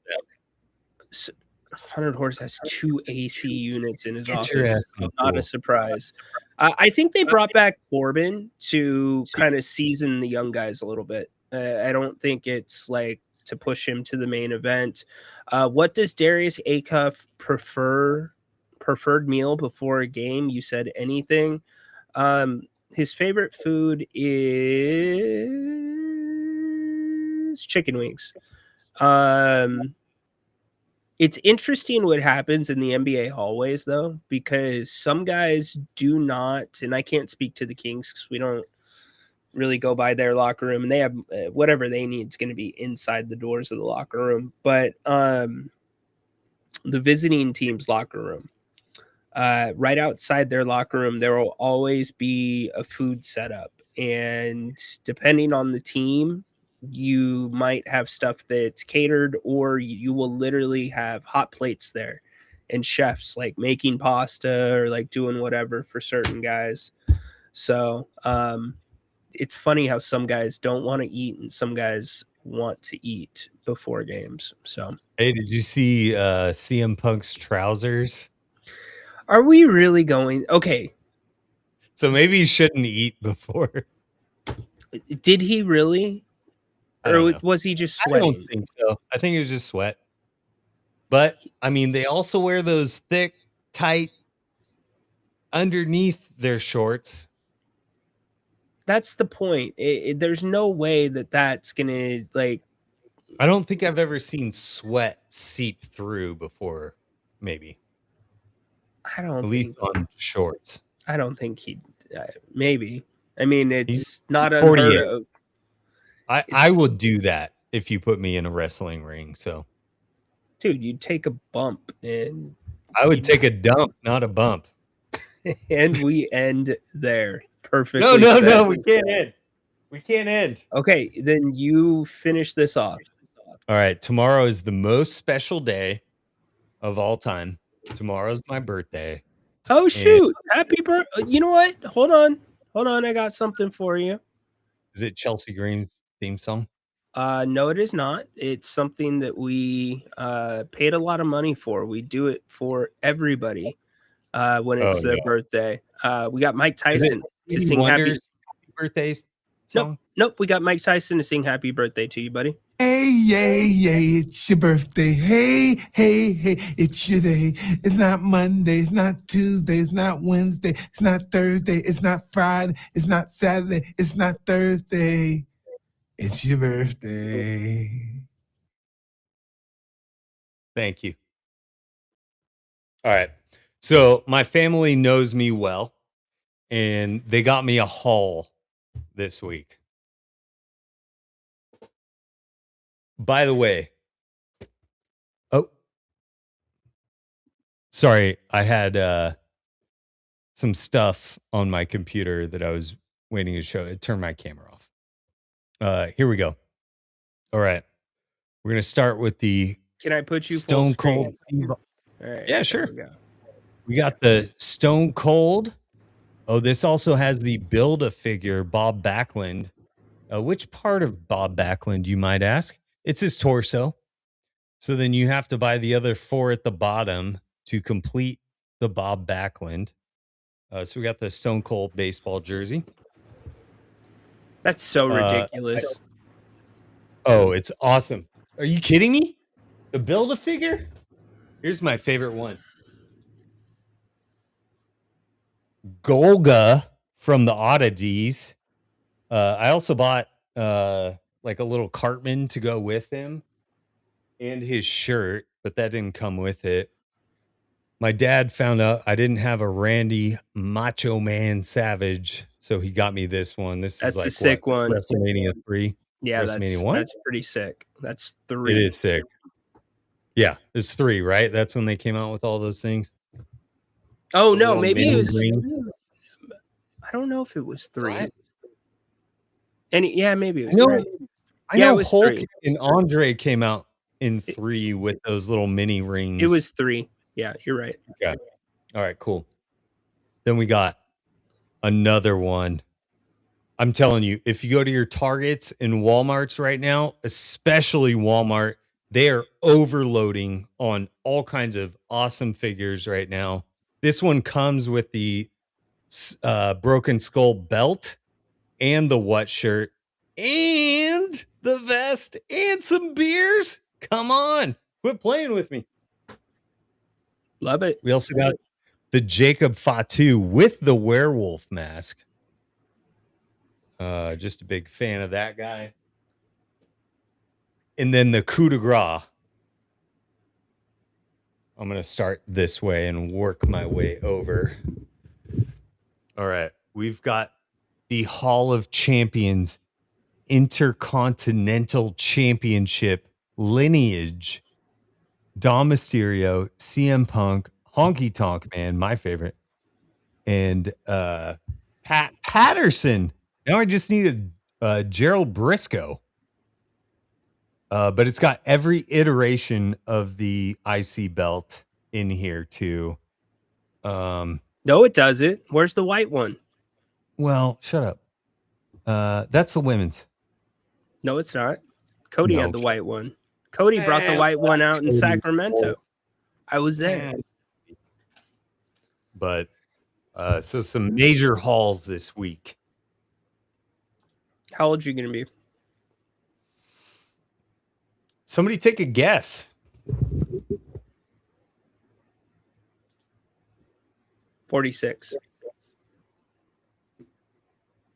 100 Horse has 2 AC units in his Get your office. ass in the Not a pool. surprise. I think they brought back Corbin to kind of season the young guys a little bit. I don't think it's like to push him to the main event. What does Darius Acuff preferred meal before a game? You said anything. His favorite food is chicken wings. It's interesting what happens in the NBA hallways, though, because some guys do not, and I can't speak to the Kings because we don't really go by their locker room, and they have whatever they need is going to be inside the doors of the locker room. But the visiting team's locker room, right outside their locker room, there will always be a food setup, and depending on the team, you might have stuff that's catered, or you will literally have hot plates there and chefs like making pasta or like doing whatever for certain guys. So it's funny how some guys don't want to eat and some guys want to eat before games. So Hey, did you see CM Punk's trousers? are we really going? Okay. So maybe you shouldn't eat before. Did he really? I don't Or know. was he just I don't sweating? think so. I think it was just sweat. But I mean, they also wear those thick, tight underneath their shorts. That's the point. There's no way that that's gonna like. I don't think I've ever seen sweat seep through before. Maybe I don't at least on shorts. I don't think he. Maybe. I mean, it's He's not unheard 48. of. I would do that if you put me in a wrestling ring. So, Dude, you'd take a bump and I would take a dump, not a bump. and we end there. Perfectly. No, we can't end. We can't end. Okay, then you finish this off. All right, tomorrow is the most special day of all time. Tomorrow's my birthday. Oh shoot! Happy birthday! You know what? Hold on. I got something for you. Is it Chelsea Green's theme song? No, it is not. It's something that we paid a lot of money for. We do it for everybody when it's their birthday. We got Mike Tyson to sing happy birthday song. Nope. We got Mike Tyson to sing happy birthday to you, buddy. Hey, yay, it's your birthday. Hey, it's your day. It's not Monday, it's not Tuesday, it's not Wednesday, it's not Thursday, it's not Friday, it's not Saturday, it's not Thursday. It's your birthday. Thank you. All right. So my family knows me well, and they got me a haul this week. By the way, sorry, I had some stuff on my computer that I was waiting to show. It turned my camera off. Here we go. All right. We're going to start with the Can I put you Stone Cold. All right. Yeah, sure. We got the Stone Cold. Oh, this also has the Build-A-Figure Bob Backlund. Which part of Bob Backlund, you might ask? It's his torso. So then you have to buy the other 4 at the bottom to complete the Bob Backlund. So we got the Stone Cold baseball jersey. That's so ridiculous. Oh, it's awesome. Are you kidding me? The Build-A-Figure? Here's my favorite one. Golga from the Oddities. I also bought like a little Cartman to go with him and his shirt, but that didn't come with it. My dad found out I didn't have a Randy Macho Man Savage, so he got me this one. That's is like a sick one. WrestleMania 3. Yeah, WrestleMania 1? That's pretty sick. That's 3. It is sick. Yeah, it's 3, right? That's when they came out with all those things. Oh no, maybe it was. I don't know if it was 3. What? And yeah, maybe it was 3. I know Hulk and Andre came out in 3 with those little mini rings. It was 3. Yeah, you're right. Okay. All right, cool. Then we got another one. I'm telling you, if you go to your Targets and Walmarts right now, especially Walmart, They are overloading on all kinds of awesome figures right now. This one comes with the Broken Skull belt and the what shirt and the vest and some beers. Come on, quit playing with me. Love it. We also got the Jacob Fatu with the werewolf mask. Just a big fan of that guy. And then the coup de grace. I'm going to start this way and work my way over. All right. We've got the Hall of Champions Intercontinental Championship lineage. Dom Mysterio, CM Punk, Honky Tonk Man, my favorite, and Pat Patterson. Now I just need a Gerald Briscoe. But it's got every iteration of the IC belt in here too. No, it doesn't. Where's the white one? Well, shut up. That's the women's. No, it's not. Cody had the white one. Cody brought the white one out in Sacramento. I was there. But so some major hauls this week. How old are you going to be? Somebody take a guess. 46.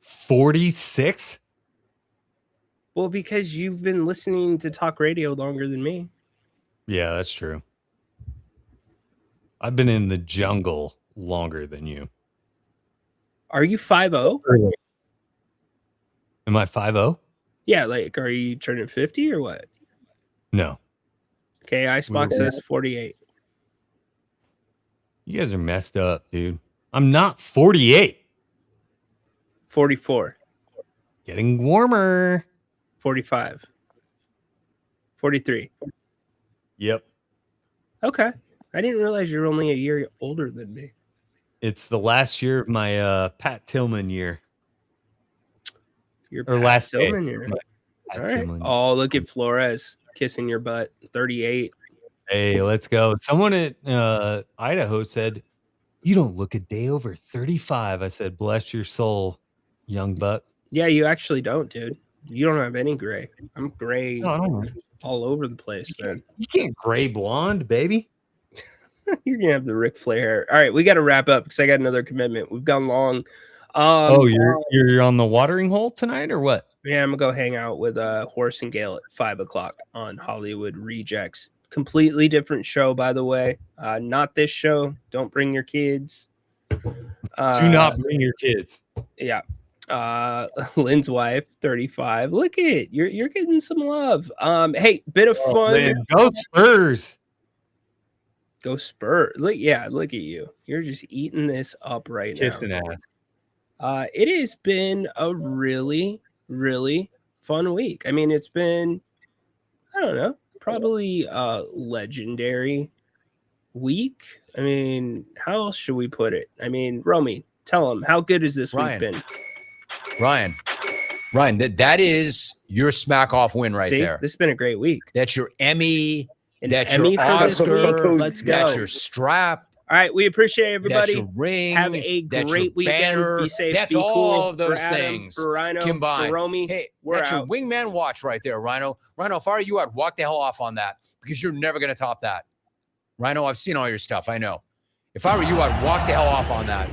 46? Well, because you've been listening to talk radio longer than me. Yeah, that's true. I've been in the jungle longer than you. Are you 5'0"? Am I 5'0"? Yeah, like, are you turning 50 or what? No. Okay, Icebox says 48. You guys are messed up, dude. I'm not 48. 44. Getting warmer. 45. 43. Yep. Okay. I didn't realize you're only a year older than me. It's the last year of my Pat Tillman year. Your Or last day. Tillman year. Pat All right. Tillman. Oh, look at Flores kissing your butt. 38. Hey, let's go. Someone at Idaho said, "You don't look a day over 35." I said, "Bless your soul, young buck." Yeah, you actually don't, dude. You don't have any gray. I'm gray No, I don't. all over the place, man. You can't gray blonde, baby. You're going to have the Ric Flair hair. All right, we got to wrap up because I got another commitment. We've gone long. You're on the watering hole tonight or what? Yeah, I'm going to go hang out with Horace and Gale at 5 o'clock on Hollywood Rejects. Completely different show, by the way. Not this show. Don't bring your kids. Do not bring your kids. Yeah. Lynn's wife, 35. Look at it. You're getting some love. Hey, bit of fun. Lynn, go Spurs. Go Spurs. Look at you. You're just eating this up right Kissing now. ass. It has been a really, really fun week. I mean, it's been, I don't know, probably a legendary week. I mean, how else should we put it? I mean, Romy, tell them, how good has this week been? Ryan, that is your smack off win right there. This has been a great week. That's your Emmy. That's Emmy your for this Oscar. week. Let's go. That's your strap. All right, we appreciate everybody. That's your ring. Have a that's great your weekend. banner. Be safe. That's be cool. all of those for Adam, things for Ryno, combined. for Romy. Hey, we're that's out. your wingman watch right there, Ryno. Ryno, if I were you, I'd walk the hell off on that because you're never going to top that. Ryno, I've seen all your stuff. I know. If I were you, I'd walk the hell off on that.